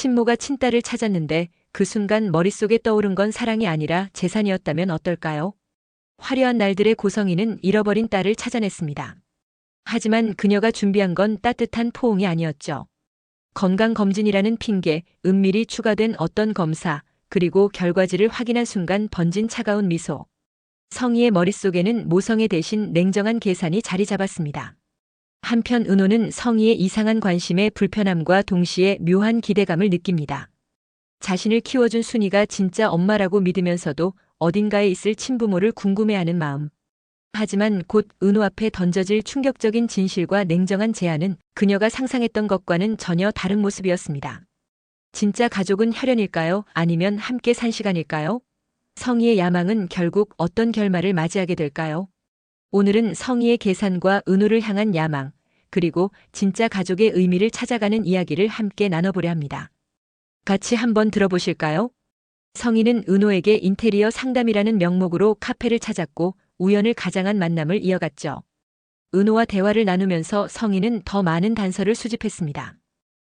친모가 친딸을 찾았는데 그 순간 머릿속에 떠오른 건 사랑이 아니라 재산이었다면 어떨까요? 화려한 날들의 고성이는 잃어버린 딸을 찾아냈습니다. 하지만 그녀가 준비한 건 따뜻한 포옹이 아니었죠. 건강검진이라는 핑계, 은밀히 추가된 어떤 검사, 그리고 결과지를 확인한 순간 번진 차가운 미소. 성희의 머릿속에는 모성애 대신 냉정한 계산이 자리 잡았습니다. 한편 은호는 성희의 이상한 관심에 불편함과 동시에 묘한 기대감을 느낍니다. 자신을 키워준 순이가 진짜 엄마라고 믿으면서도 어딘가에 있을 친부모를 궁금해하는 마음. 하지만 곧 은호 앞에 던져질 충격적인 진실과 냉정한 제안은 그녀가 상상했던 것과는 전혀 다른 모습이었습니다. 진짜 가족은 혈연일까요? 아니면 함께 산 시간일까요? 성희의 야망은 결국 어떤 결말을 맞이하게 될까요? 오늘은 성희의 계산과 은호를 향한 야망, 그리고 진짜 가족의 의미를 찾아가는 이야기를 함께 나눠보려 합니다. 같이 한번 들어보실까요? 성희는 은호에게 인테리어 상담이라는 명목으로 카페를 찾았고 우연을 가장한 만남을 이어갔죠. 은호와 대화를 나누면서 성희는 더 많은 단서를 수집했습니다.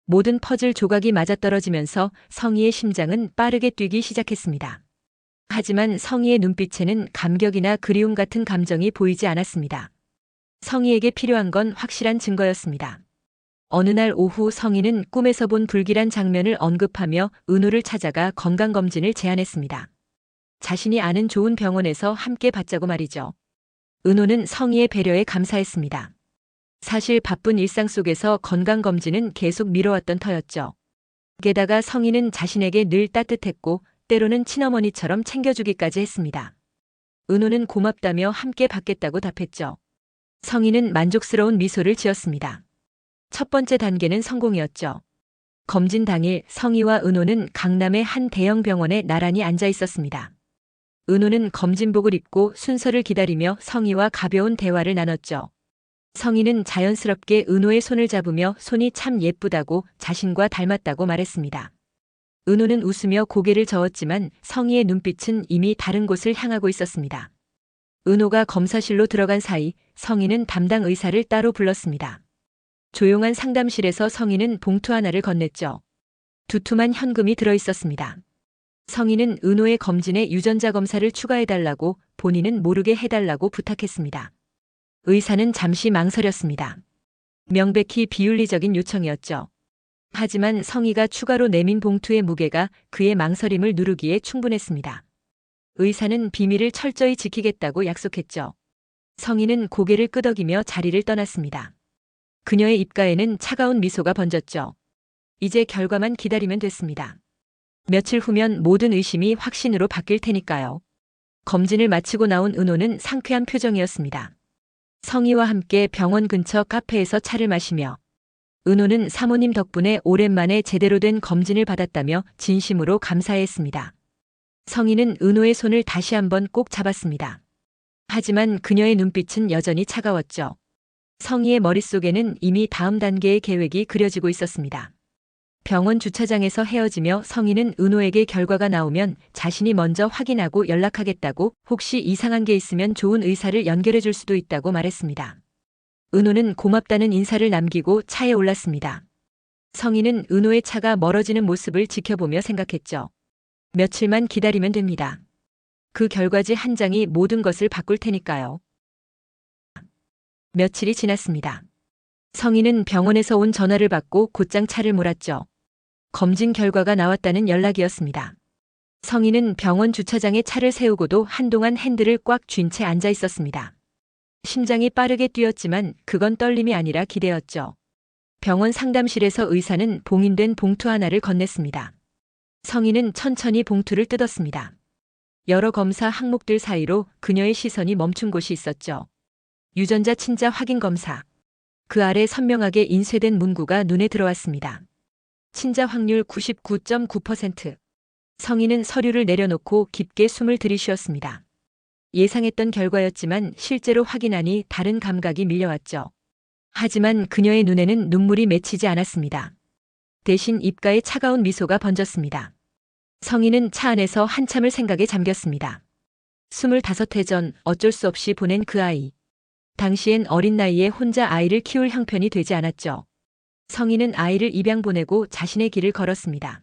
모든 퍼즐 조각이 맞아떨어지면서 성희의 심장은 빠르게 뛰기 시작했습니다. 하지만 성희의 눈빛에는 감격이나 그리움 같은 감정이 보이지 않았습니다. 성희에게 필요한 건 확실한 증거였습니다. 어느 날 오후 성희는 꿈에서 본 불길한 장면을 언급하며 은호를 찾아가 건강검진을 제안했습니다. 자신이 아는 좋은 병원에서 함께 받자고 말이죠. 은호는 성희의 배려에 감사했습니다. 사실 바쁜 일상 속에서 건강검진은 계속 미뤄왔던 터였죠. 게다가 성희는 자신에게 늘 따뜻했고 때로는 친어머니처럼 챙겨주기까지 했습니다. 은호는 고맙다며 함께 받겠다고 답했죠. 성희는 만족스러운 미소를 지었습니다. 첫 번째 단계는 성공이었죠. 검진 당일 성희와 은호는 강남의 한 대형 병원에 나란히 앉아 있었습니다. 은호는 검진복을 입고 순서를 기다리며 성희와 가벼운 대화를 나눴죠. 성희는 자연스럽게 은호의 손을 잡으며 손이 참 예쁘다고 자신과 닮았다고 말했습니다. 은호는 웃으며 고개를 저었지만 성희의 눈빛은 이미 다른 곳을 향하고 있었습니다. 은호가 검사실로 들어간 사이 성희는 담당 의사를 따로 불렀습니다. 조용한 상담실에서 성희는 봉투 하나를 건넸죠. 두툼한 현금이 들어있었습니다. 성희는 은호의 검진에 유전자 검사를 추가해달라고 본인은 모르게 해달라고 부탁했습니다. 의사는 잠시 망설였습니다. 명백히 비윤리적인 요청이었죠. 하지만 성희가 추가로 내민 봉투의 무게가 그의 망설임을 누르기에 충분했습니다. 의사는 비밀을 철저히 지키겠다고 약속했죠. 성희는 고개를 끄덕이며 자리를 떠났습니다. 그녀의 입가에는 차가운 미소가 번졌죠. 이제 결과만 기다리면 됐습니다. 며칠 후면 모든 의심이 확신으로 바뀔 테니까요. 검진을 마치고 나온 은호는 상쾌한 표정이었습니다. 성희와 함께 병원 근처 카페에서 차를 마시며 은호는 사모님 덕분에 오랜만에 제대로 된 검진을 받았다며 진심으로 감사했습니다. 성희는 은호의 손을 다시 한번 꼭 잡았습니다. 하지만 그녀의 눈빛은 여전히 차가웠죠. 성희의 머릿속에는 이미 다음 단계의 계획이 그려지고 있었습니다. 병원 주차장에서 헤어지며 성희는 은호에게 결과가 나오면 자신이 먼저 확인하고 연락하겠다고, 혹시 이상한 게 있으면 좋은 의사를 연결해 줄 수도 있다고 말했습니다. 은호는 고맙다는 인사를 남기고 차에 올랐습니다. 성희는 은호의 차가 멀어지는 모습을 지켜보며 생각했죠. 며칠만 기다리면 됩니다. 그 결과지 한 장이 모든 것을 바꿀 테니까요. 며칠이 지났습니다. 성희는 병원에서 온 전화를 받고 곧장 차를 몰았죠. 검진 결과가 나왔다는 연락이었습니다. 성희는 병원 주차장에 차를 세우고도 한동안 핸들을 꽉 쥔 채 앉아 있었습니다. 심장이 빠르게 뛰었지만 그건 떨림이 아니라 기대였죠. 병원 상담실에서 의사는 봉인된 봉투 하나를 건넸습니다. 성희는 천천히 봉투를 뜯었습니다. 여러 검사 항목들 사이로 그녀의 시선이 멈춘 곳이 있었죠. 유전자 친자 확인 검사. 그 아래 선명하게 인쇄된 문구가 눈에 들어왔습니다. 친자 확률 99.9%. 성희는 서류를 내려놓고 깊게 숨을 들이쉬었습니다. 예상했던 결과였지만 실제로 확인하니 다른 감각이 밀려왔죠. 하지만 그녀의 눈에는 눈물이 맺히지 않았습니다. 대신 입가에 차가운 미소가 번졌습니다. 성희는 차 안에서 한참을 생각에 잠겼습니다. 25해 전 어쩔 수 없이 보낸 그 아이. 당시엔 어린 나이에 혼자 아이를 키울 형편이 되지 않았죠. 성인은 아이를 입양 보내고 자신의 길을 걸었습니다.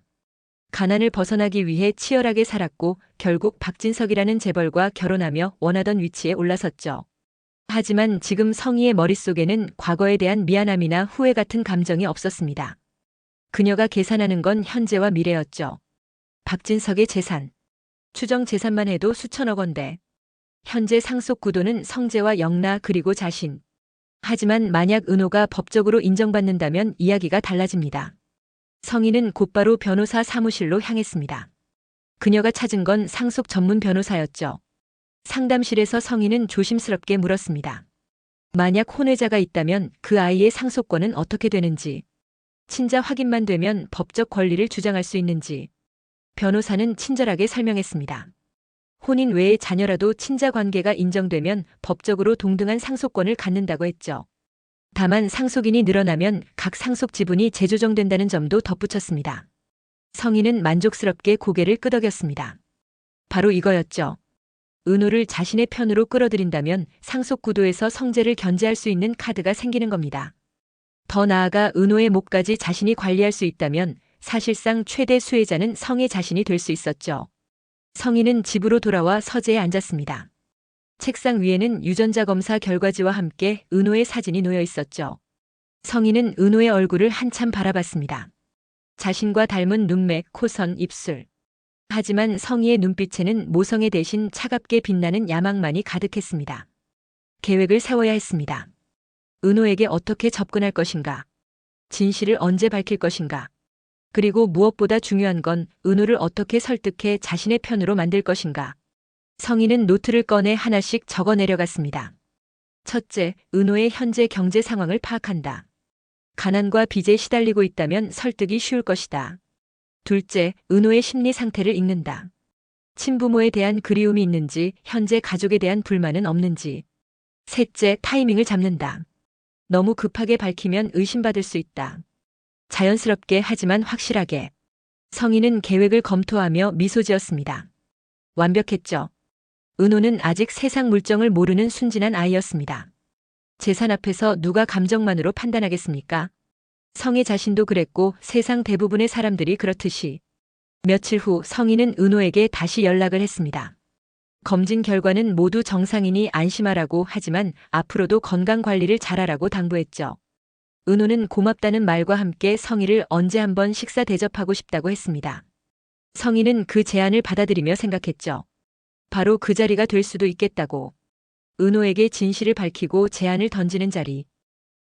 가난을 벗어나기 위해 치열하게 살았고 결국 박진석이라는 재벌과 결혼하며 원하던 위치에 올라섰죠. 하지만 지금 성희의 머릿속에는 과거에 대한 미안함이나 후회 같은 감정이 없었습니다. 그녀가 계산하는 건 현재와 미래였죠. 박진석의 재산. 추정 재산만 해도 수천억 원대. 현재 상속 구도는 성재와 영라 그리고 자신. 하지만 만약 은호가 법적으로 인정받는다면 이야기가 달라집니다. 성희는 곧바로 변호사 사무실로 향했습니다. 그녀가 찾은 건 상속 전문 변호사였죠. 상담실에서 성희는 조심스럽게 물었습니다. 만약 혼외자가 있다면 그 아이의 상속권은 어떻게 되는지, 친자 확인만 되면 법적 권리를 주장할 수 있는지. 변호사는 친절하게 설명했습니다. 혼인 외의 자녀라도 친자 관계가 인정되면 법적으로 동등한 상속권을 갖는다고 했죠. 다만 상속인이 늘어나면 각 상속 지분이 재조정된다는 점도 덧붙였습니다. 성희는 만족스럽게 고개를 끄덕였습니다. 바로 이거였죠. 은호를 자신의 편으로 끌어들인다면 상속 구도에서 성재를 견제할 수 있는 카드가 생기는 겁니다. 더 나아가 은호의 몫까지 자신이 관리할 수 있다면 사실상 최대 수혜자는 성의 자신이 될 수 있었죠. 성희는 집으로 돌아와 서재에 앉았습니다. 책상 위에는 유전자 검사 결과지와 함께 은호의 사진이 놓여 있었죠. 성희는 은호의 얼굴을 한참 바라봤습니다. 자신과 닮은 눈매, 코선, 입술. 하지만 성희의 눈빛에는 모성애 대신 차갑게 빛나는 야망만이 가득했습니다. 계획을 세워야 했습니다. 은호에게 어떻게 접근할 것인가? 진실을 언제 밝힐 것인가? 그리고 무엇보다 중요한 건 은호를 어떻게 설득해 자신의 편으로 만들 것인가? 성희는 노트를 꺼내 하나씩 적어 내려갔습니다. 첫째, 은호의 현재 경제 상황을 파악한다. 가난과 빚에 시달리고 있다면 설득이 쉬울 것이다. 둘째, 은호의 심리 상태를 읽는다. 친부모에 대한 그리움이 있는지, 현재 가족에 대한 불만은 없는지. 셋째, 타이밍을 잡는다. 너무 급하게 밝히면 의심받을 수 있다. 자연스럽게 하지만 확실하게. 성희는 계획을 검토하며 미소 지었습니다. 완벽했죠. 은호는 아직 세상 물정을 모르는 순진한 아이였습니다. 재산 앞에서 누가 감정만으로 판단하겠습니까? 성희 자신도 그랬고 세상 대부분의 사람들이 그렇듯이. 며칠 후 성희는 은호에게 다시 연락을 했습니다. 검진 결과는 모두 정상이니 안심하라고 하지만 앞으로도 건강관리를 잘하라고 당부했죠. 은호는 고맙다는 말과 함께 성희를 언제 한번 식사 대접하고 싶다고 했습니다. 성희는 그 제안을 받아들이며 생각했죠. 바로 그 자리가 될 수도 있겠다고. 은호에게 진실을 밝히고 제안을 던지는 자리.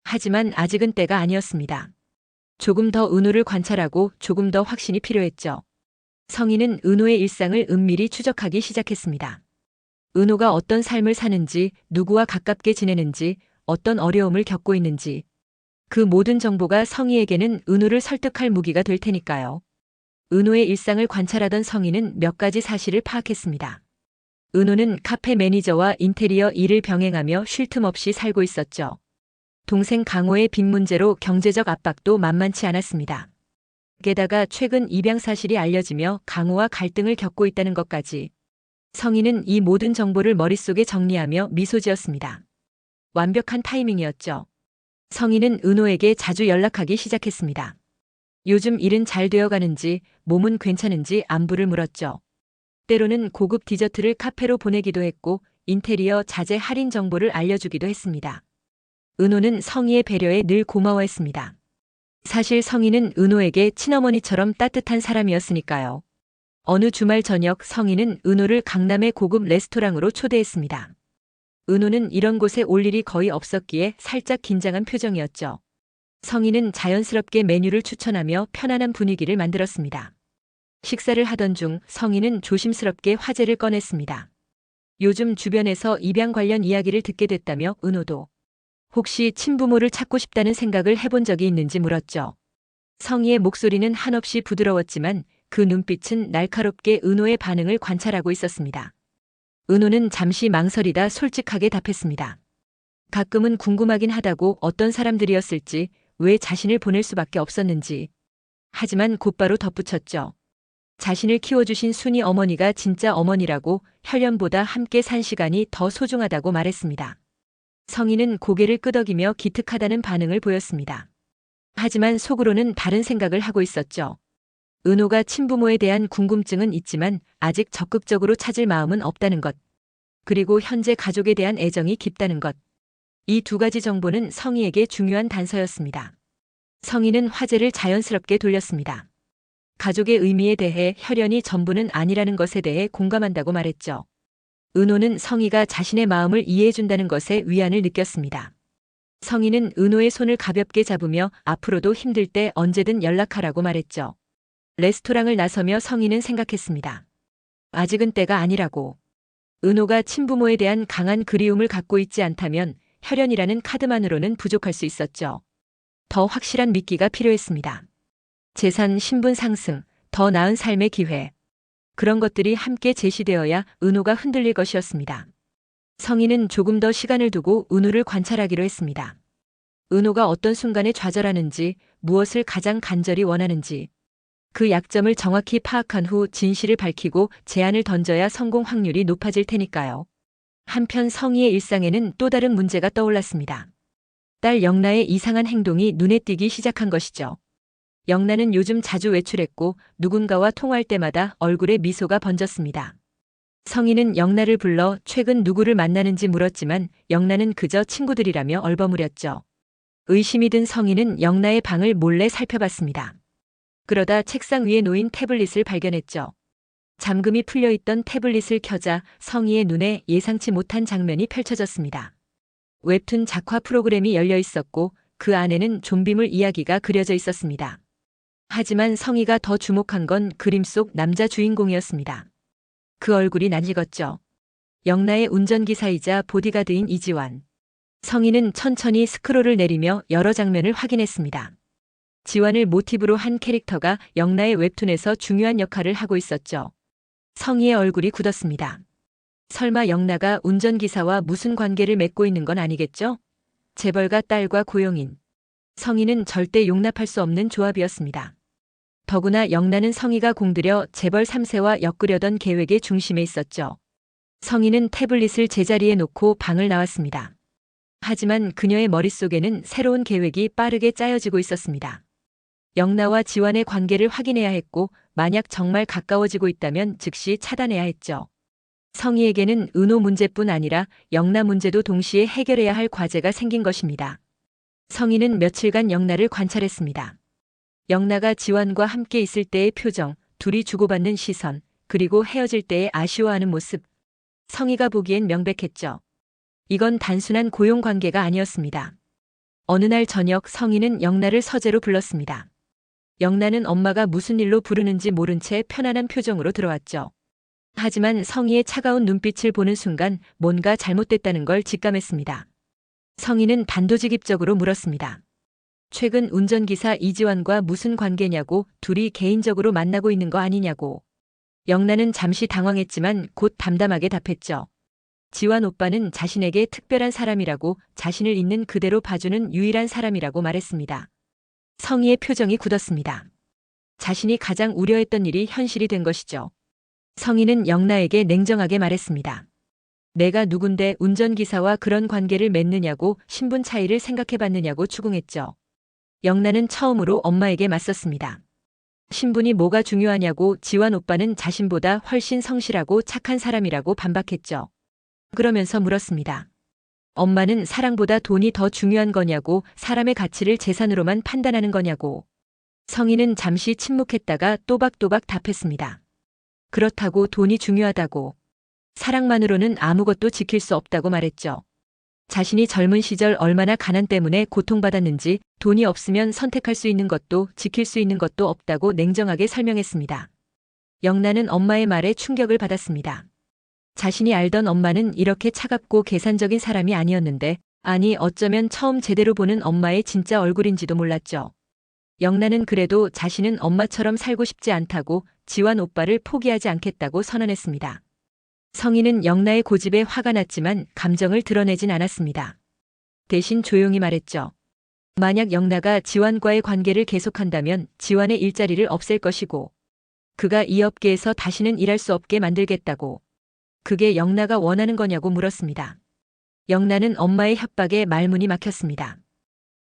하지만 아직은 때가 아니었습니다. 조금 더 은호를 관찰하고 조금 더 확신이 필요했죠. 성희는 은호의 일상을 은밀히 추적하기 시작했습니다. 은호가 어떤 삶을 사는지, 누구와 가깝게 지내는지, 어떤 어려움을 겪고 있는지. 그 모든 정보가 성희에게는 은호를 설득할 무기가 될 테니까요. 은호의 일상을 관찰하던 성희는 몇 가지 사실을 파악했습니다. 은호는 카페 매니저와 인테리어 일을 병행하며 쉴 틈 없이 살고 있었죠. 동생 강호의 빚 문제로 경제적 압박도 만만치 않았습니다. 게다가 최근 입양 사실이 알려지며 강호와 갈등을 겪고 있다는 것까지. 성희는 이 모든 정보를 머릿속에 정리하며 미소 지었습니다. 완벽한 타이밍이었죠. 성희는 은호에게 자주 연락하기 시작했습니다. 요즘 일은 잘 되어가는지, 몸은 괜찮은지 안부를 물었죠. 때로는 고급 디저트를 카페로 보내기도 했고 인테리어 자재 할인 정보를 알려주기도 했습니다. 은호는 성희의 배려에 늘 고마워했습니다. 사실 성희는 은호에게 친어머니처럼 따뜻한 사람이었으니까요. 어느 주말 저녁 성희는 은호를 강남의 고급 레스토랑으로 초대했습니다. 은호는 이런 곳에 올 일이 거의 없었기에 살짝 긴장한 표정이었죠. 성희는 자연스럽게 메뉴를 추천하며 편안한 분위기를 만들었습니다. 식사를 하던 중 성희는 조심스럽게 화제를 꺼냈습니다. 요즘 주변에서 입양 관련 이야기를 듣게 됐다며 은호도 혹시 친부모를 찾고 싶다는 생각을 해본 적이 있는지 물었죠. 성희의 목소리는 한없이 부드러웠지만 그 눈빛은 날카롭게 은호의 반응을 관찰하고 있었습니다. 은호는 잠시 망설이다 솔직하게 답했습니다. 가끔은 궁금하긴 하다고 어떤 사람들이었을지, 왜 자신을 보낼 수밖에 없었는지. 하지만 곧바로 덧붙였죠. 자신을 키워주신 순이 어머니가 진짜 어머니라고, 혈연보다 함께 산 시간이 더 소중하다고 말했습니다. 성희는 고개를 끄덕이며 기특하다는 반응을 보였습니다. 하지만 속으로는 다른 생각을 하고 있었죠. 은호가 친부모에 대한 궁금증은 있지만 아직 적극적으로 찾을 마음은 없다는 것. 그리고 현재 가족에 대한 애정이 깊다는 것. 이 두 가지 정보는 성희에게 중요한 단서였습니다. 성희는 화제를 자연스럽게 돌렸습니다. 가족의 의미에 대해 혈연이 전부는 아니라는 것에 대해 공감한다고 말했죠. 은호는 성희가 자신의 마음을 이해해준다는 것에 위안을 느꼈습니다. 성희는 은호의 손을 가볍게 잡으며 앞으로도 힘들 때 언제든 연락하라고 말했죠. 레스토랑을 나서며 성희는 생각했습니다. 아직은 때가 아니라고. 은호가 친부모에 대한 강한 그리움을 갖고 있지 않다면 혈연이라는 카드만으로는 부족할 수 있었죠. 더 확실한 미끼가 필요했습니다. 재산, 신분 상승, 더 나은 삶의 기회. 그런 것들이 함께 제시되어야 은호가 흔들릴 것이었습니다. 성희는 조금 더 시간을 두고 은호를 관찰하기로 했습니다. 은호가 어떤 순간에 좌절하는지, 무엇을 가장 간절히 원하는지, 그 약점을 정확히 파악한 후 진실을 밝히고 제안을 던져야 성공 확률이 높아질 테니까요. 한편 성희의 일상에는 또 다른 문제가 떠올랐습니다. 딸 영나의 이상한 행동이 눈에 띄기 시작한 것이죠. 영나는 요즘 자주 외출했고 누군가와 통화할 때마다 얼굴에 미소가 번졌습니다. 성희는 영나를 불러 최근 누구를 만나는지 물었지만 영나는 그저 친구들이라며 얼버무렸죠. 의심이 든 성희는 영나의 방을 몰래 살펴봤습니다. 그러다 책상 위에 놓인 태블릿을 발견했죠. 잠금이 풀려있던 태블릿을 켜자 성희의 눈에 예상치 못한 장면이 펼쳐졌습니다. 웹툰 작화 프로그램이 열려 있었고 그 안에는 좀비물 이야기가 그려져 있었습니다. 하지만 성희가 더 주목한 건 그림 속 남자 주인공이었습니다. 그 얼굴이 낯익었죠. 영나의 운전기사이자 보디가드인 이지환. 성희는 천천히 스크롤을 내리며 여러 장면을 확인했습니다. 지환을 모티브로 한 캐릭터가 영나의 웹툰에서 중요한 역할을 하고 있었죠. 성희의 얼굴이 굳었습니다. 설마 영나가 운전기사와 무슨 관계를 맺고 있는 건 아니겠죠? 재벌가 딸과 고용인. 성희는 절대 용납할 수 없는 조합이었습니다. 더구나 영나는 성희가 공들여 재벌 3세와 엮으려던 계획의 중심에 있었죠. 성희는 태블릿을 제자리에 놓고 방을 나왔습니다. 하지만 그녀의 머릿속에는 새로운 계획이 빠르게 짜여지고 있었습니다. 영나와 지환의 관계를 확인해야 했고 만약 정말 가까워지고 있다면 즉시 차단해야 했죠. 성희에게는 은호 문제뿐 아니라 영나 문제도 동시에 해결해야 할 과제가 생긴 것입니다. 성희는 며칠간 영나를 관찰했습니다. 영나가 지환과 함께 있을 때의 표정, 둘이 주고받는 시선, 그리고 헤어질 때의 아쉬워하는 모습. 성희가 보기엔 명백했죠. 이건 단순한 고용 관계가 아니었습니다. 어느 날 저녁 성희는 영나를 서재로 불렀습니다. 영나는 엄마가 무슨 일로 부르는지 모른 채 편안한 표정으로 들어왔죠. 하지만 성희의 차가운 눈빛을 보는 순간 뭔가 잘못됐다는 걸 직감했습니다. 성희는 단도직입적으로 물었습니다. 최근 운전기사 이지환과 무슨 관계냐고, 둘이 개인적으로 만나고 있는 거 아니냐고. 영나는 잠시 당황했지만 곧 담담하게 답했죠. 지환 오빠는 자신에게 특별한 사람이라고, 자신을 있는 그대로 봐주는 유일한 사람이라고 말했습니다. 성희의 표정이 굳었습니다. 자신이 가장 우려했던 일이 현실이 된 것이죠. 성희는 영나에게 냉정하게 말했습니다. 내가 누군데 운전기사와 그런 관계를 맺느냐고, 신분 차이를 생각해봤느냐고 추궁했죠. 영나는 처음으로 엄마에게 맞섰습니다. 신분이 뭐가 중요하냐고, 지환 오빠는 자신보다 훨씬 성실하고 착한 사람이라고 반박했죠. 그러면서 물었습니다. 엄마는 사랑보다 돈이 더 중요한 거냐고, 사람의 가치를 재산으로만 판단하는 거냐고. 성희는 잠시 침묵했다가 또박또박 답했습니다. 그렇다고, 돈이 중요하다고. 사랑만으로는 아무것도 지킬 수 없다고 말했죠. 자신이 젊은 시절 얼마나 가난 때문에 고통받았는지, 돈이 없으면 선택할 수 있는 것도 지킬 수 있는 것도 없다고 냉정하게 설명했습니다. 영나는 엄마의 말에 충격을 받았습니다. 자신이 알던 엄마는 이렇게 차갑고 계산적인 사람이 아니었는데, 아니 어쩌면 처음 제대로 보는 엄마의 진짜 얼굴인지도 몰랐죠. 영나는 그래도 자신은 엄마처럼 살고 싶지 않다고, 지환 오빠를 포기하지 않겠다고 선언했습니다. 성희는 영나의 고집에 화가 났지만 감정을 드러내진 않았습니다. 대신 조용히 말했죠. 만약 영나가 지환과의 관계를 계속한다면 지환의 일자리를 없앨 것이고, 그가 이 업계에서 다시는 일할 수 없게 만들겠다고. 그게 영나가 원하는 거냐고 물었습니다. 영나는 엄마의 협박에 말문이 막혔습니다.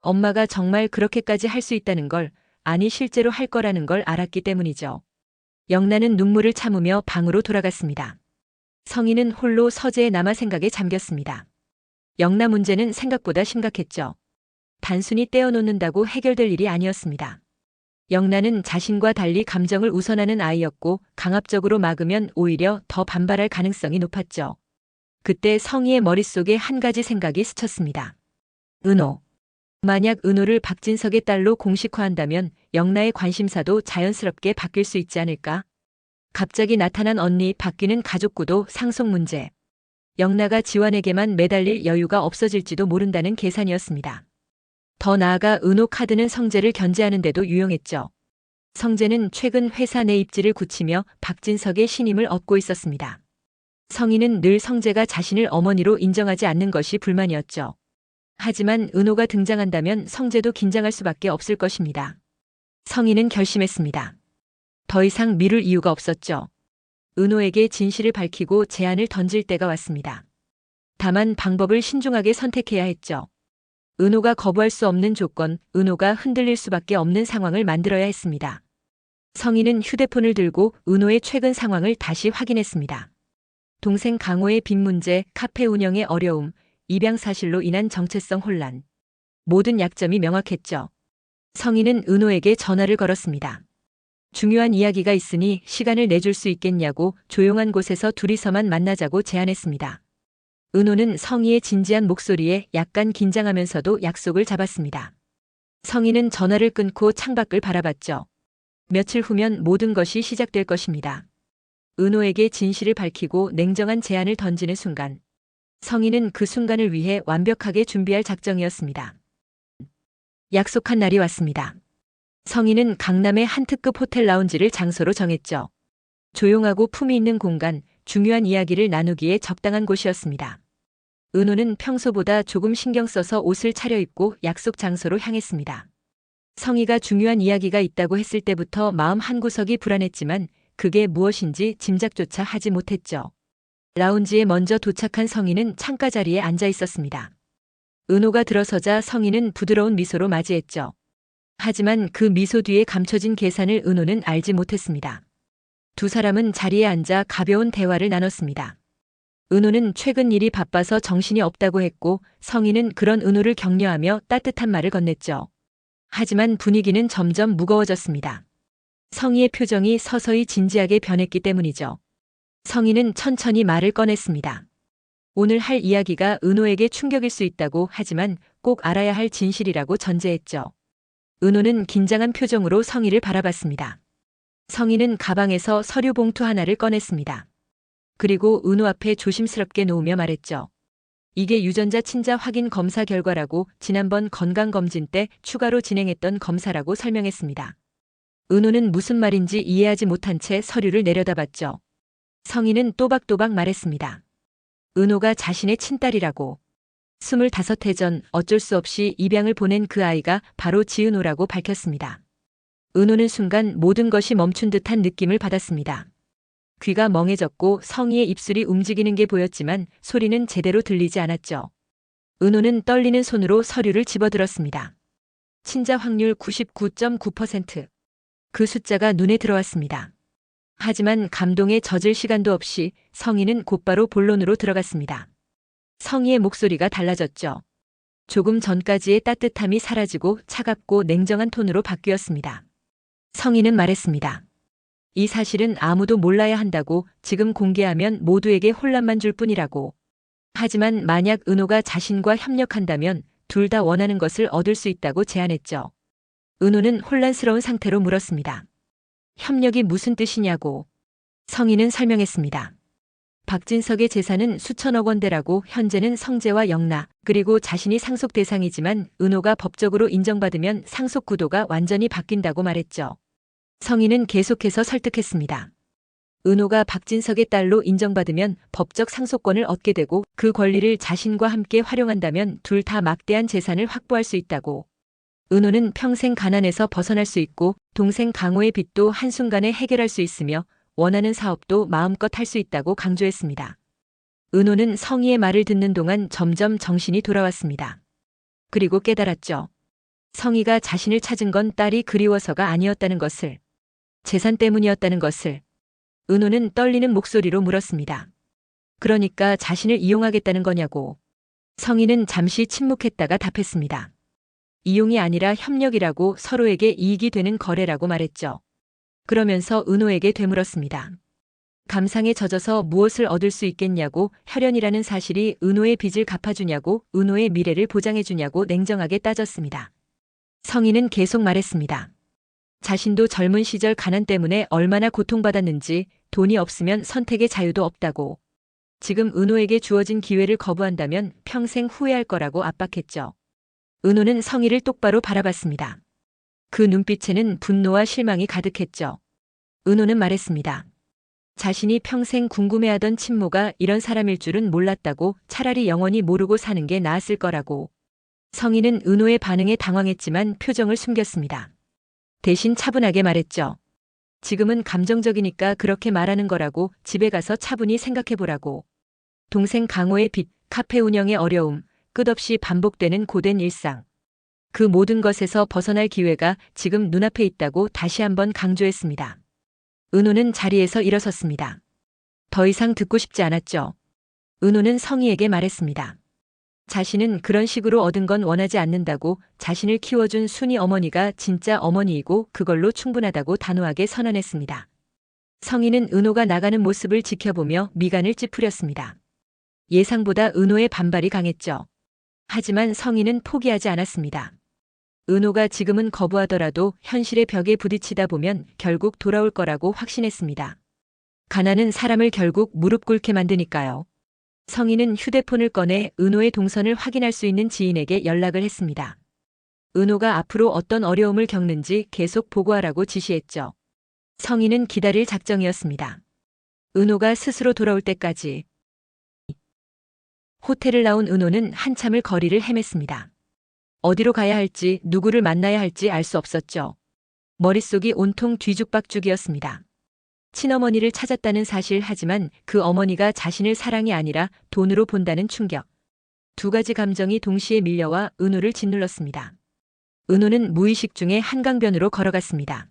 엄마가 정말 그렇게까지 할 수 있다는 걸, 아니 실제로 할 거라는 걸 알았기 때문이죠. 영란은 눈물을 참으며 방으로 돌아갔습니다. 성인은 홀로 서재에 남아 생각에 잠겼습니다. 영라 문제는 생각보다 심각했죠. 단순히 떼어놓는다고 해결될 일이 아니었습니다. 영란은 자신과 달리 감정을 우선하는 아이였고 강압적으로 막으면 오히려 더 반발할 가능성이 높았죠. 그때 성희의 머릿속에 한 가지 생각이 스쳤습니다. 은호. 만약 은호를 박진석의 딸로 공식화한다면 영라의 관심사도 자연스럽게 바뀔 수 있지 않을까? 갑자기 나타난 언니 바뀌는 가족구도 상속 문제. 영라가 지환에게만 매달릴 여유가 없어질지도 모른다는 계산이었습니다. 더 나아가 은호 카드는 성재를 견제하는 데도 유용했죠. 성재는 최근 회사 내 입지를 굳히며 박진석의 신임을 얻고 있었습니다. 성희는 늘 성재가 자신을 어머니로 인정하지 않는 것이 불만이었죠. 하지만 은호가 등장한다면 성재도 긴장할 수밖에 없을 것입니다. 성희는 결심했습니다. 더 이상 미룰 이유가 없었죠. 은호에게 진실을 밝히고 제안을 던질 때가 왔습니다. 다만 방법을 신중하게 선택해야 했죠. 은호가 거부할 수 없는 조건, 은호가 흔들릴 수밖에 없는 상황을 만들어야 했습니다. 성희는 휴대폰을 들고 은호의 최근 상황을 다시 확인했습니다. 동생 강호의 빚 문제, 카페 운영의 어려움, 입양 사실로 인한 정체성 혼란. 모든 약점이 명확했죠. 성희는 은호에게 전화를 걸었습니다. 중요한 이야기가 있으니 시간을 내줄 수 있겠냐고 조용한 곳에서 둘이서만 만나자고 제안했습니다. 은호는 성희의 진지한 목소리에 약간 긴장하면서도 약속을 잡았습니다. 성희는 전화를 끊고 창밖을 바라봤죠. 며칠 후면 모든 것이 시작될 것입니다. 은호에게 진실을 밝히고 냉정한 제안을 던지는 순간. 성희는 그 순간을 위해 완벽하게 준비할 작정이었습니다. 약속한 날이 왔습니다. 성희는 강남의 한 특급 호텔 라운지를 장소로 정했죠. 조용하고 품위 있는 공간, 중요한 이야기를 나누기에 적당한 곳이었습니다. 은호는 평소보다 조금 신경 써서 옷을 차려입고 약속 장소로 향했습니다. 성희가 중요한 이야기가 있다고 했을 때부터 마음 한구석이 불안했지만 그게 무엇인지 짐작조차 하지 못했죠. 라운지에 먼저 도착한 성희는 창가 자리에 앉아 있었습니다. 은호가 들어서자 성희는 부드러운 미소로 맞이했죠. 하지만 그 미소 뒤에 감춰진 계산을 은호는 알지 못했습니다. 두 사람은 자리에 앉아 가벼운 대화를 나눴습니다. 은호는 최근 일이 바빠서 정신이 없다고 했고 성희는 그런 은호를 격려하며 따뜻한 말을 건넸죠. 하지만 분위기는 점점 무거워졌습니다. 성희의 표정이 서서히 진지하게 변했기 때문이죠. 성희는 천천히 말을 꺼냈습니다. 오늘 할 이야기가 은호에게 충격일 수 있다고 하지만 꼭 알아야 할 진실이라고 전제했죠. 은호는 긴장한 표정으로 성희를 바라봤습니다. 성희는 가방에서 서류 봉투 하나를 꺼냈습니다. 그리고 은호 앞에 조심스럽게 놓으며 말했죠. 이게 유전자 친자 확인 검사 결과라고 지난번 건강검진 때 추가로 진행했던 검사라고 설명했습니다. 은호는 무슨 말인지 이해하지 못한 채 서류를 내려다봤죠. 성희는 또박또박 말했습니다. 은호가 자신의 친딸이라고. 25해 전 어쩔 수 없이 입양을 보낸 그 아이가 바로 지은호라고 밝혔습니다. 은호는 순간 모든 것이 멈춘 듯한 느낌을 받았습니다. 귀가 멍해졌고 성희의 입술이 움직이는 게 보였지만 소리는 제대로 들리지 않았죠. 은호는 떨리는 손으로 서류를 집어들었습니다. 친자 확률 99.9%. 그 숫자가 눈에 들어왔습니다. 하지만 감동에 젖을 시간도 없이 성희는 곧바로 본론으로 들어갔습니다. 성희의 목소리가 달라졌죠. 조금 전까지의 따뜻함이 사라지고 차갑고 냉정한 톤으로 바뀌었습니다. 성희는 말했습니다. 이 사실은 아무도 몰라야 한다고, 지금 공개하면 모두에게 혼란만 줄 뿐이라고. 하지만 만약 은호가 자신과 협력한다면 둘 다 원하는 것을 얻을 수 있다고 제안했죠. 은호는 혼란스러운 상태로 물었습니다. 협력이 무슨 뜻이냐고. 성희는 설명했습니다. 박진석의 재산은 수천억 원대라고. 현재는 성재와 영라, 그리고 자신이 상속 대상이지만 은호가 법적으로 인정받으면 상속 구도가 완전히 바뀐다고 말했죠. 성희는 계속해서 설득했습니다. 은호가 박진석의 딸로 인정받으면 법적 상속권을 얻게 되고 그 권리를 자신과 함께 활용한다면 둘 다 막대한 재산을 확보할 수 있다고. 은호는 평생 가난에서 벗어날 수 있고 동생 강호의 빚도 한순간에 해결할 수 있으며 원하는 사업도 마음껏 할 수 있다고 강조했습니다. 은호는 성희의 말을 듣는 동안 점점 정신이 돌아왔습니다. 그리고 깨달았죠. 성희가 자신을 찾은 건 딸이 그리워서가 아니었다는 것을, 재산 때문이었다는 것을 은호는 떨리는 목소리로 물었습니다. 그러니까 자신을 이용하겠다는 거냐고. 성희는 잠시 침묵했다가 답했습니다. 이용이 아니라 협력이라고, 서로에게 이익이 되는 거래라고 말했죠. 그러면서 은호에게 되물었습니다. 감상에 젖어서 무엇을 얻을 수 있겠냐고, 혈연이라는 사실이 은호의 빚을 갚아주냐고, 은호의 미래를 보장해주냐고 냉정하게 따졌습니다. 성희는 계속 말했습니다. 자신도 젊은 시절 가난 때문에 얼마나 고통받았는지, 돈이 없으면 선택의 자유도 없다고. 지금 은호에게 주어진 기회를 거부한다면 평생 후회할 거라고 압박했죠. 은호는 성희를 똑바로 바라봤습니다. 그 눈빛에는 분노와 실망이 가득했죠. 은호는 말했습니다. 자신이 평생 궁금해하던 친모가 이런 사람일 줄은 몰랐다고, 차라리 영원히 모르고 사는 게 나았을 거라고. 성희는 은호의 반응에 당황했지만 표정을 숨겼습니다. 대신 차분하게 말했죠. 지금은 감정적이니까 그렇게 말하는 거라고, 집에 가서 차분히 생각해보라고. 동생 강호의 빚, 카페 운영의 어려움, 끝없이 반복되는 고된 일상. 그 모든 것에서 벗어날 기회가 지금 눈앞에 있다고 다시 한번 강조했습니다. 은호는 자리에서 일어섰습니다. 더 이상 듣고 싶지 않았죠. 은호는 성희에게 말했습니다. 자신은 그런 식으로 얻은 건 원하지 않는다고, 자신을 키워준 순이 어머니가 진짜 어머니이고 그걸로 충분하다고 단호하게 선언했습니다. 성희는 은호가 나가는 모습을 지켜보며 미간을 찌푸렸습니다. 예상보다 은호의 반발이 강했죠. 하지만 성희는 포기하지 않았습니다. 은호가 지금은 거부하더라도 현실의 벽에 부딪히다 보면 결국 돌아올 거라고 확신했습니다. 가난은 사람을 결국 무릎 꿇게 만드니까요. 성희는 휴대폰을 꺼내 은호의 동선을 확인할 수 있는 지인에게 연락을 했습니다. 은호가 앞으로 어떤 어려움을 겪는지 계속 보고하라고 지시했죠. 성희는 기다릴 작정이었습니다. 은호가 스스로 돌아올 때까지. 호텔을 나온 은호는 한참을 거리를 헤맸습니다. 어디로 가야 할지, 누구를 만나야 할지 알 수 없었죠. 머릿속이 온통 뒤죽박죽이었습니다. 친어머니를 찾았다는 사실, 하지만 그 어머니가 자신을 사랑이 아니라 돈으로 본다는 충격. 두 가지 감정이 동시에 밀려와 은호를 짓눌렀습니다. 은호는 무의식 중에 한강변으로 걸어갔습니다.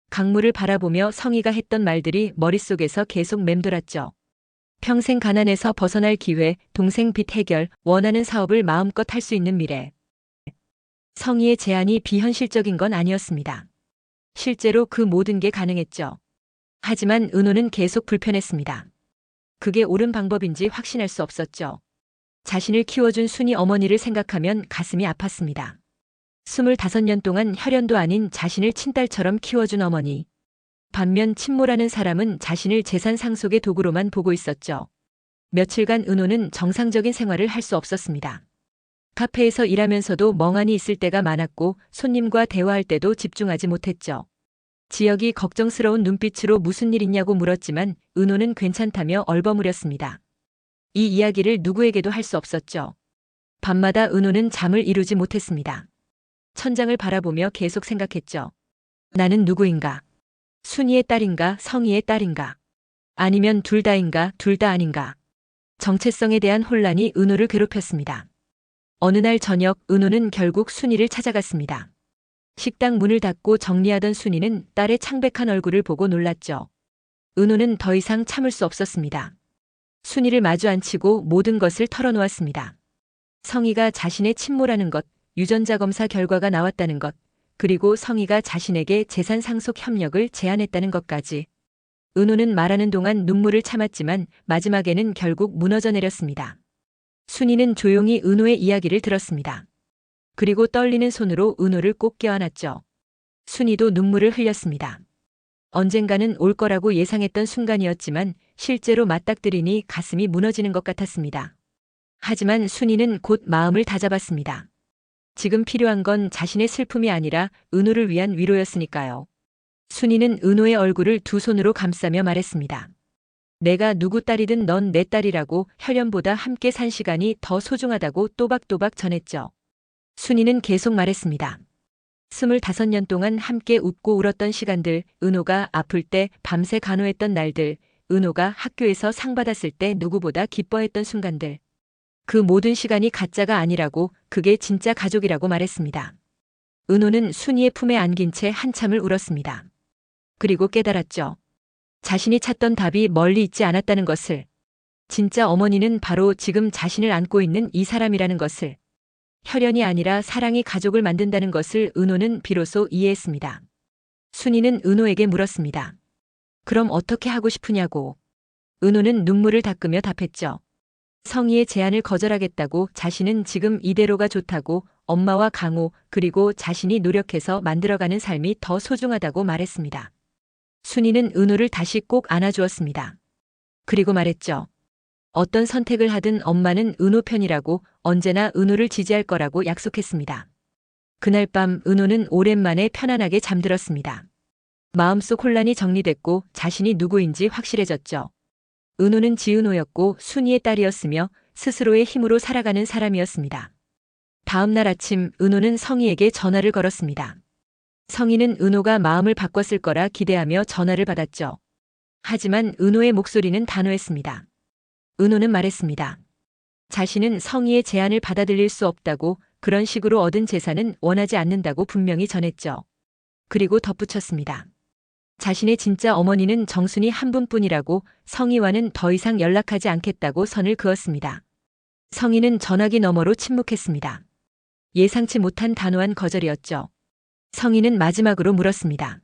강물을 바라보며 성희가 했던 말들이 머릿속에서 계속 맴돌았죠. 평생 가난에서 벗어날 기회, 동생 빚 해결, 원하는 사업을 마음껏 할 수 있는 미래. 성희의 제안이 비현실적인 건 아니었습니다. 실제로 그 모든 게 가능했죠. 하지만 은호는 계속 불편했습니다. 그게 옳은 방법인지 확신할 수 없었죠. 자신을 키워준 순이 어머니를 생각하면 가슴이 아팠습니다. 25년 동안 혈연도 아닌 자신을 친딸처럼 키워준 어머니. 반면 친모라는 사람은 자신을 재산 상속의 도구로만 보고 있었죠. 며칠간 은호는 정상적인 생활을 할 수 없었습니다. 카페에서 일하면서도 멍하니 있을 때가 많았고, 손님과 대화할 때도 집중하지 못했죠. 지역이 걱정스러운 눈빛으로 무슨 일 있냐고 물었지만 은호는 괜찮다며 얼버무렸습니다. 이 이야기를 누구에게도 할 수 없었죠. 밤마다 은호는 잠을 이루지 못했습니다. 천장을 바라보며 계속 생각했죠. 나는 누구인가? 순이의 딸인가, 성희의 딸인가? 아니면 둘 다인가, 둘 다 아닌가? 정체성에 대한 혼란이 은호를 괴롭혔습니다. 어느 날 저녁, 은호는 결국 순이를 찾아갔습니다. 식당 문을 닫고 정리하던 순이는 딸의 창백한 얼굴을 보고 놀랐죠. 은호는 더 이상 참을 수 없었습니다. 순이를 마주 앉히고 모든 것을 털어놓았습니다. 성희가 자신의 친모라는 것, 유전자 검사 결과가 나왔다는 것, 그리고 성희가 자신에게 재산 상속 협력을 제안했다는 것까지. 은호는 말하는 동안 눈물을 참았지만 마지막에는 결국 무너져 내렸습니다. 순이는 조용히 은호의 이야기를 들었습니다. 그리고 떨리는 손으로 은호를 꼭 껴안았죠. 순이도 눈물을 흘렸습니다. 언젠가는 올 거라고 예상했던 순간이었지만 실제로 맞닥뜨리니 가슴이 무너지는 것 같았습니다. 하지만 순이는 곧 마음을 다잡았습니다. 지금 필요한 건 자신의 슬픔이 아니라 은호를 위한 위로였으니까요. 순이는 은호의 얼굴을 두 손으로 감싸며 말했습니다. 내가 누구 딸이든 넌 내 딸이라고, 혈연보다 함께 산 시간이 더 소중하다고 또박또박 전했죠. 순이는 계속 말했습니다. 25년 동안 함께 웃고 울었던 시간들, 은호가 아플 때 밤새 간호했던 날들, 은호가 학교에서 상 받았을 때 누구보다 기뻐했던 순간들. 그 모든 시간이 가짜가 아니라고, 그게 진짜 가족이라고 말했습니다. 은호는 순이의 품에 안긴 채 한참을 울었습니다. 그리고 깨달았죠. 자신이 찾던 답이 멀리 있지 않았다는 것을. 진짜 어머니는 바로 지금 자신을 안고 있는 이 사람이라는 것을. 혈연이 아니라 사랑이 가족을 만든다는 것을 은호는 비로소 이해했습니다. 순이는 은호에게 물었습니다. 그럼 어떻게 하고 싶으냐고. 은호는 눈물을 닦으며 답했죠. 성희의 제안을 거절하겠다고. 자신은 지금 이대로가 좋다고. 엄마와 강호 그리고 자신이 노력해서 만들어가는 삶이 더 소중하다고 말했습니다. 순이는 은호를 다시 꼭 안아주었습니다. 그리고 말했죠. 어떤 선택을 하든 엄마는 은호 편이라고, 언제나 은호를 지지할 거라고 약속했습니다. 그날 밤 은호는 오랜만에 편안하게 잠들었습니다. 마음속 혼란이 정리됐고 자신이 누구인지 확실해졌죠. 은호는 지은호였고 순이의 딸이었으며 스스로의 힘으로 살아가는 사람이었습니다. 다음 날 아침 은호는 성희에게 전화를 걸었습니다. 성희는 은호가 마음을 바꿨을 거라 기대하며 전화를 받았죠. 하지만 은호의 목소리는 단호했습니다. 은호는 말했습니다. 자신은 성희의 제안을 받아들일 수 없다고, 그런 식으로 얻은 재산은 원하지 않는다고 분명히 전했죠. 그리고 덧붙였습니다. 자신의 진짜 어머니는 정순이 한 분뿐이라고, 성희와는 더 이상 연락하지 않겠다고 선을 그었습니다. 성희는 전화기 너머로 침묵했습니다. 예상치 못한 단호한 거절이었죠. 성희는 마지막으로 물었습니다.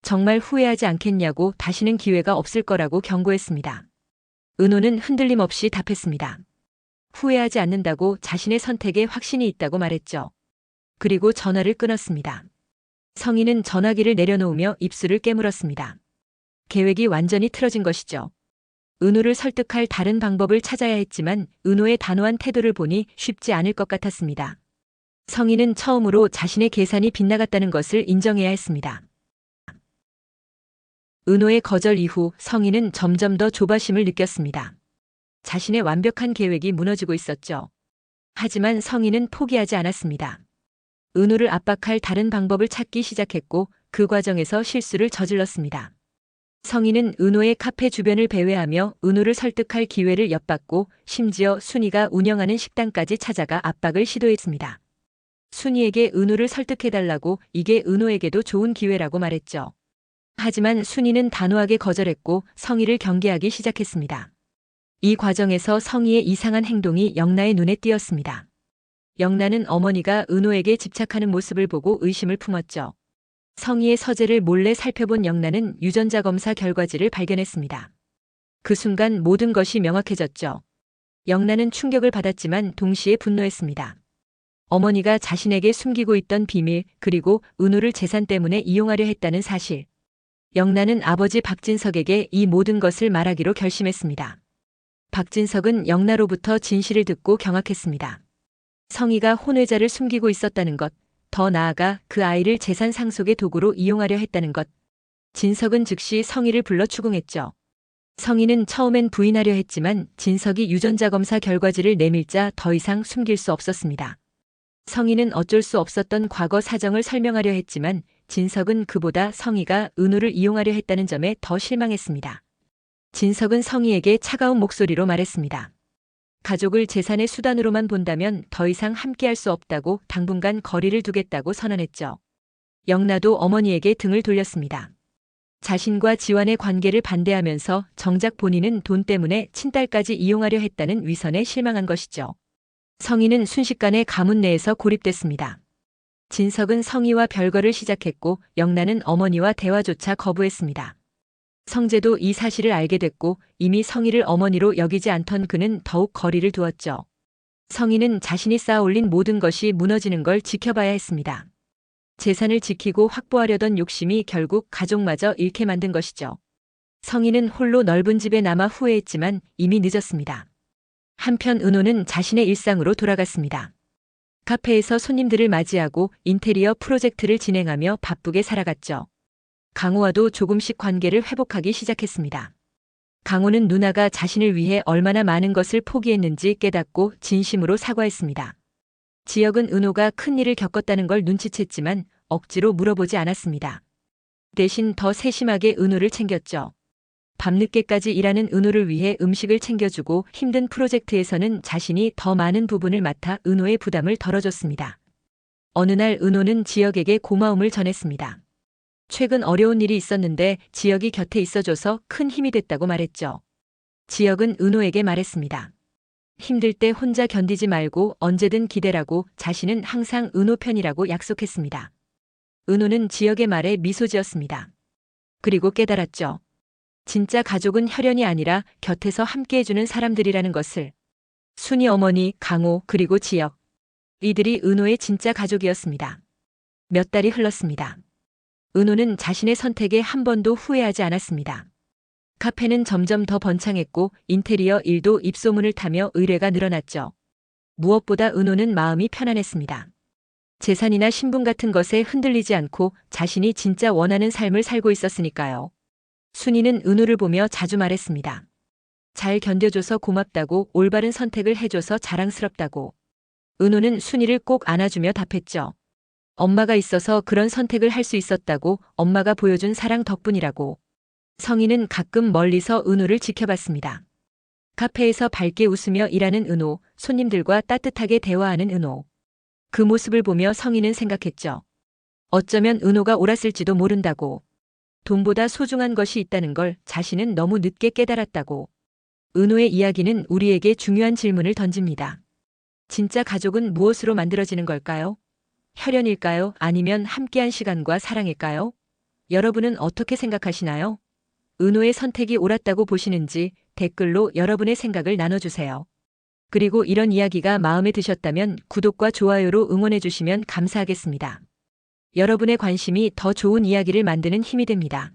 정말 후회하지 않겠냐고. 다시는 기회가 없을 거라고 경고했습니다. 은호는 흔들림 없이 답했습니다. 후회하지 않는다고. 자신의 선택에 확신이 있다고 말했죠. 그리고 전화를 끊었습니다. 성희는 전화기를 내려놓으며 입술을 깨물었습니다. 계획이 완전히 틀어진 것이죠. 은호를 설득할 다른 방법을 찾아야 했지만 은호의 단호한 태도를 보니 쉽지 않을 것 같았습니다. 성희는 처음으로 자신의 계산이 빗나갔다는 것을 인정해야 했습니다. 은호의 거절 이후 성희는 점점 더 조바심을 느꼈습니다. 자신의 완벽한 계획이 무너지고 있었죠. 하지만 성희는 포기하지 않았습니다. 은호를 압박할 다른 방법을 찾기 시작했고 그 과정에서 실수를 저질렀습니다. 성희는 은호의 카페 주변을 배회하며 은호를 설득할 기회를 엿봤고 심지어 순이가 운영하는 식당까지 찾아가 압박을 시도했습니다. 순이에게 은호를 설득해달라고, 이게 은호에게도 좋은 기회라고 말했죠. 하지만 순이는 단호하게 거절했고 성희를 경계하기 시작했습니다. 이 과정에서 성희의 이상한 행동이 영나의 눈에 띄었습니다. 영나는 어머니가 은호에게 집착하는 모습을 보고 의심을 품었죠. 성희의 서재를 몰래 살펴본 영나는 유전자 검사 결과지를 발견했습니다. 그 순간 모든 것이 명확해졌죠. 영나는 충격을 받았지만 동시에 분노했습니다. 어머니가 자신에게 숨기고 있던 비밀, 그리고 은호를 재산 때문에 이용하려 했다는 사실. 영나는 아버지 박진석에게 이 모든 것을 말하기로 결심했습니다. 박진석은 영나로부터 진실을 듣고 경악했습니다. 성희가 혼외자를 숨기고 있었다는 것, 더 나아가 그 아이를 재산 상속의 도구로 이용하려 했다는 것. 진석은 즉시 성희를 불러 추궁했죠. 성희는 처음엔 부인하려 했지만 진석이 유전자 검사 결과지를 내밀자 더 이상 숨길 수 없었습니다. 성희는 어쩔 수 없었던 과거 사정을 설명하려 했지만 진석은 그보다 성희가 은호를 이용하려 했다는 점에 더 실망했습니다. 진석은 성희에게 차가운 목소리로 말했습니다. 가족을 재산의 수단으로만 본다면 더 이상 함께할 수 없다고, 당분간 거리를 두겠다고 선언했죠. 영나도 어머니에게 등을 돌렸습니다. 자신과 지완의 관계를 반대하면서 정작 본인은 돈 때문에 친딸까지 이용하려 했다는 위선에 실망한 것이죠. 성희는 순식간에 가문 내에서 고립됐습니다. 진석은 성희와 별거를 시작했고 영나는 어머니와 대화조차 거부했습니다. 성재도 이 사실을 알게 됐고 이미 성희를 어머니로 여기지 않던 그는 더욱 거리를 두었죠. 성희는 자신이 쌓아올린 모든 것이 무너지는 걸 지켜봐야 했습니다. 재산을 지키고 확보하려던 욕심이 결국 가족마저 잃게 만든 것이죠. 성희는 홀로 넓은 집에 남아 후회했지만 이미 늦었습니다. 한편 은호는 자신의 일상으로 돌아갔습니다. 카페에서 손님들을 맞이하고 인테리어 프로젝트를 진행하며 바쁘게 살아갔죠. 강호와도 조금씩 관계를 회복하기 시작했습니다. 강호는 누나가 자신을 위해 얼마나 많은 것을 포기했는지 깨닫고 진심으로 사과했습니다. 지혁은 은호가 큰일을 겪었다는 걸 눈치챘지만 억지로 물어보지 않았습니다. 대신 더 세심하게 은호를 챙겼죠. 밤늦게까지 일하는 은호를 위해 음식을 챙겨주고 힘든 프로젝트에서는 자신이 더 많은 부분을 맡아 은호의 부담을 덜어줬습니다. 어느 날 은호는 지역에게 고마움을 전했습니다. 최근 어려운 일이 있었는데 지역이 곁에 있어줘서 큰 힘이 됐다고 말했죠. 지역은 은호에게 말했습니다. 힘들 때 혼자 견디지 말고 언제든 기대라고, 자신은 항상 은호 편이라고 약속했습니다. 은호는 지역의 말에 미소 지었습니다. 그리고 깨달았죠. 진짜 가족은 혈연이 아니라 곁에서 함께해주는 사람들이라는 것을. 순이 어머니, 강호, 그리고 지역. 이들이 은호의 진짜 가족이었습니다. 몇 달이 흘렀습니다. 은호는 자신의 선택에 한 번도 후회하지 않았습니다. 카페는 점점 더 번창했고 인테리어 일도 입소문을 타며 의뢰가 늘어났죠. 무엇보다 은호는 마음이 편안했습니다. 재산이나 신분 같은 것에 흔들리지 않고 자신이 진짜 원하는 삶을 살고 있었으니까요. 순이는 은호를 보며 자주 말했습니다. 잘 견뎌줘서 고맙다고, 올바른 선택을 해줘서 자랑스럽다고. 은호는 순이를 꼭 안아주며 답했죠. 엄마가 있어서 그런 선택을 할 수 있었다고, 엄마가 보여준 사랑 덕분이라고. 성희는 가끔 멀리서 은호를 지켜봤습니다. 카페에서 밝게 웃으며 일하는 은호, 손님들과 따뜻하게 대화하는 은호. 그 모습을 보며 성희는 생각했죠. 어쩌면 은호가 옳았을지도 모른다고. 돈보다 소중한 것이 있다는 걸 자신은 너무 늦게 깨달았다고. 은호의 이야기는 우리에게 중요한 질문을 던집니다. 진짜 가족은 무엇으로 만들어지는 걸까요? 혈연일까요? 아니면 함께한 시간과 사랑일까요? 여러분은 어떻게 생각하시나요? 은호의 선택이 옳았다고 보시는지 댓글로 여러분의 생각을 나눠주세요. 그리고 이런 이야기가 마음에 드셨다면 구독과 좋아요로 응원해주시면 감사하겠습니다. 여러분의 관심이 더 좋은 이야기를 만드는 힘이 됩니다.